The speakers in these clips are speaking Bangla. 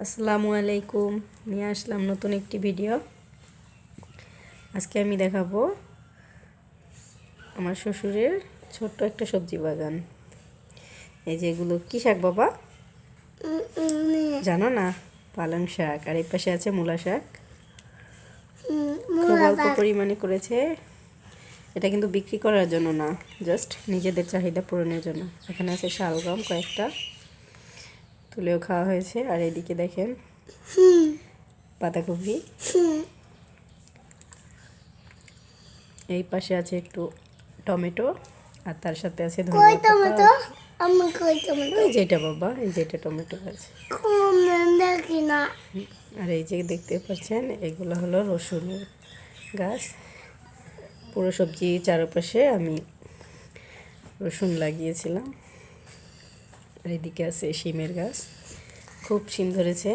আসসালামু আলাইকুম। নিয়ে আসলাম নতুন একটি ভিডিও। আজকে আমি দেখাবো আমার শ্বশুরের ছোট্ট একটা সবজি বাগান। এই যে এগুলো কি শাক বাবা জানো না? পালং শাক। আর এই পাশে আছে মূলা শাক, খুব অল্প পরিমাণে করেছে। এটা কিন্তু বিক্রি করার জন্য না, জাস্ট নিজেদের চাহিদা পূরণের জন্য। এখানে আছে শালগম কয়েকটা, তুলেও খাওয়া হয়েছে। আর এদিকে দেখেন বাঁধাকপি। এই পাশে আছে একটু টমেটো, আর তার সাথে আছে ধনিয়া পাতা। এই যেটা বাবা, এই যেটা টমেটো আছে। আর এই যে দেখতে পাচ্ছেন, এগুলো হলো রসুনের গাছ। পুরো সবজি চারপাশে আমি রসুন লাগিয়েছিলাম। আর এদিকে আছে শিমের গাছ, খুব শিম ধরেছে।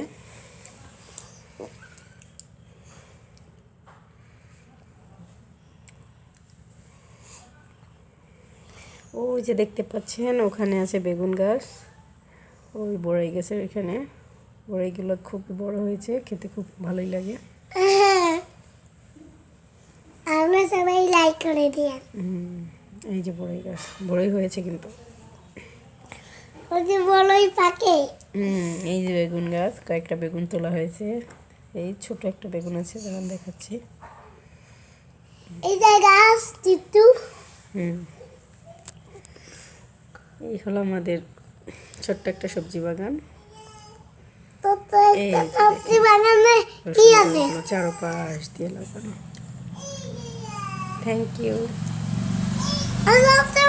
ওই যে দেখতে পাচ্ছেন ওখানে আছে বেগুন গাছ, ওই বড়াই গাছের এখানে। বড়াইগুলো খুব বড় হয়েছে, খেতে খুব ভালোই লাগে। আমরা সবাই লাইক করে দিই। এই যে বড়াই গাছ, বড়ই হয়েছে কিন্তু। ওই যে বড়ই পাকে। এই যে বেগুন গাছ, কয়েকটা বেগুন তোলা হয়েছে। এই ছোট একটা বেগুন আছে, যেমন দেখাচ্ছি। এই যে গাছ চিত্তু। এই হলো আমাদের ছোট্ট একটা সবজি বাগান। এই সবজি বাগানে কি আছে? চারপাশ দিয়ে লাগানো। Thank you. সবজি